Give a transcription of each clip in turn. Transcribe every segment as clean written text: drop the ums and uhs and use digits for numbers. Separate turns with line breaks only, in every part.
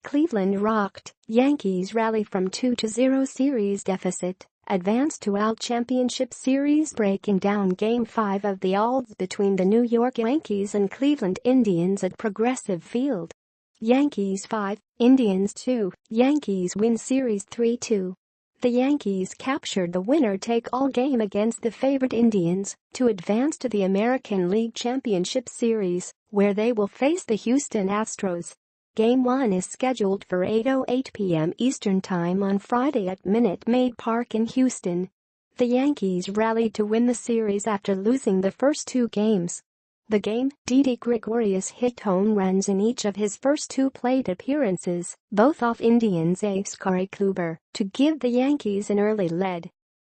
Cleveland rocked, Yankees rally from 2-0 series deficit, advance to AL Championship Series breaking down Game 5 of the ALDS between the New York Yankees and Cleveland Indians at Progressive Field. Yankees 5, Indians 2, Yankees win series 3-2. The Yankees captured the winner-take-all game against the favored Indians to advance to the American League Championship Series, where they will face the Houston Astros. Game 1 is scheduled for 8:08 p.m. Eastern Time on Friday at Minute Maid Park in Houston. The Yankees rallied to win the series after losing the first two games. The game, Didi Gregorius hit home runs in each of his first two plate appearances, both off Indians ace Corey Kluber, to give the Yankees an early lead.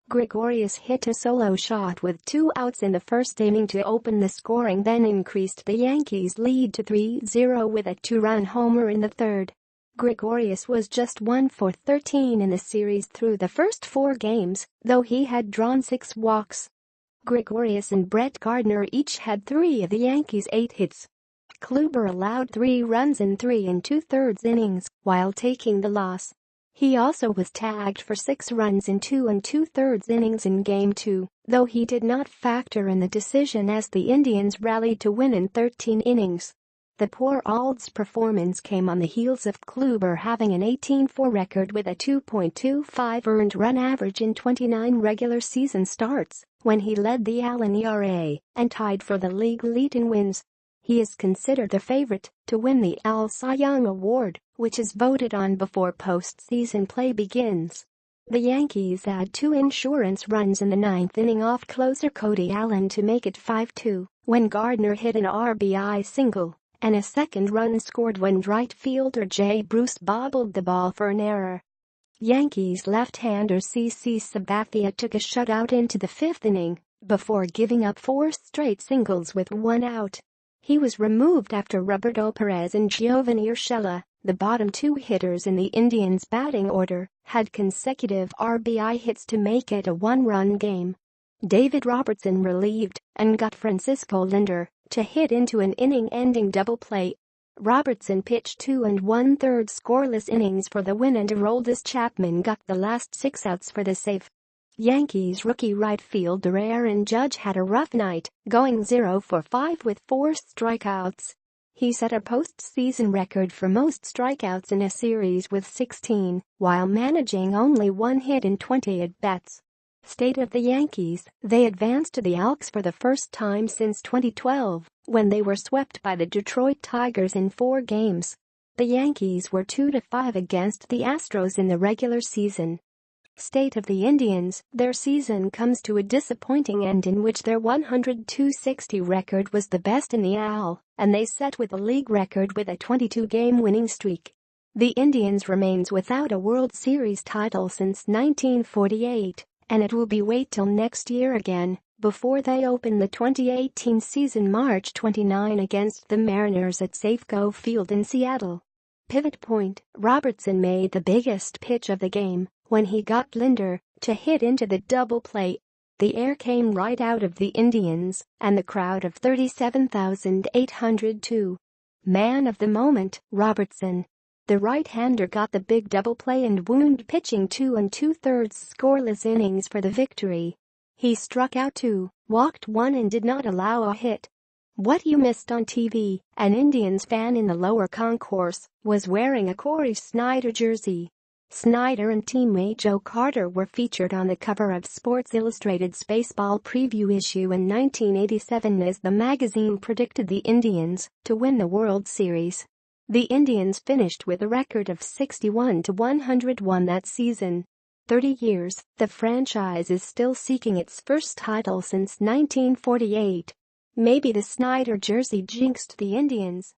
Gregorius hit a solo shot with 2 outs in the first inning to open the scoring, then increased the Yankees' lead to 3-0 with a 2-run homer in the third. Gregorius was just 1 for 13 in the series through the first 4 games, though he had drawn 6 walks. Gregorius and Brett Gardner each had 3 of the Yankees' 8 hits. Kluber allowed 3 runs in 3 2/3 innings while taking the loss. He also was tagged for 6 runs in 2 2/3 innings in Game 2, though he did not factor in the decision as the Indians rallied to win in 13 innings. The poor ALDS performance came on the heels of Kluber having an 18-4 record with a 2.25 earned run average in 29 regular season starts, when he led the AL in ERA and tied for the league lead in wins. He is considered the favorite to win the AL Cy Young Award, which is voted on before postseason play begins. The Yankees add 2 insurance runs in the 9th inning off closer Cody Allen to make it 5-2, when Gardner hit an RBI single, and a second run scored when right fielder Jay Bruce bobbled the ball for an error. Yankees left-hander CC Sabathia took a shutout into the 5th inning before giving up 4 straight singles with 1 out. He was removed after Roberto Perez and Giovanni Urshela, the bottom 2 hitters in the Indians' batting order, had consecutive RBI hits to make it a 1-run game. David Robertson relieved and got Francisco Lindor to hit into an inning-ending double play. Robertson pitched 2 1/3 scoreless innings for the win, and Aroldis Chapman got the last 6 outs for the save. Yankees rookie right fielder Aaron Judge had a rough night, going 0 for 5 with 4 strikeouts. He set a postseason record for most strikeouts in a series with 16, while managing only 1 hit in 20 at-bats. State of the Yankees: they advanced to the ALCS for the first time since 2012, when they were swept by the Detroit Tigers in 4 games. The Yankees were 2-5 against the Astros in the regular season. State of the Indians: their season comes to a disappointing end in which their 102-60 record was the best in the AL, and they set with a league record with a 22-game winning streak. The Indians remains without a World Series title since 1948, and it will be wait till next year again before they open the 2018 season March 29 against the Mariners at Safeco Field in Seattle. Pivot point: Robertson made the biggest pitch of the game when he got Lindor to hit into the double play. The air came right out of the Indians and the crowd of 37,802. Man of the moment: Robertson. The right-hander got the big double play and wound pitching 2 2/3 scoreless innings for the victory. He struck out 2, walked 1 and did not allow a hit. What you missed on TV: an Indians fan in the lower concourse was wearing a Corey Snyder jersey. Snyder and teammate Joe Carter were featured on the cover of Sports Illustrated's baseball preview issue in 1987 as the magazine predicted the Indians to win the World Series. The Indians finished with a record of 61-101 that season. 30 years, the franchise is still seeking its first title since 1948. Maybe the Snyder jersey jinxed the Indians.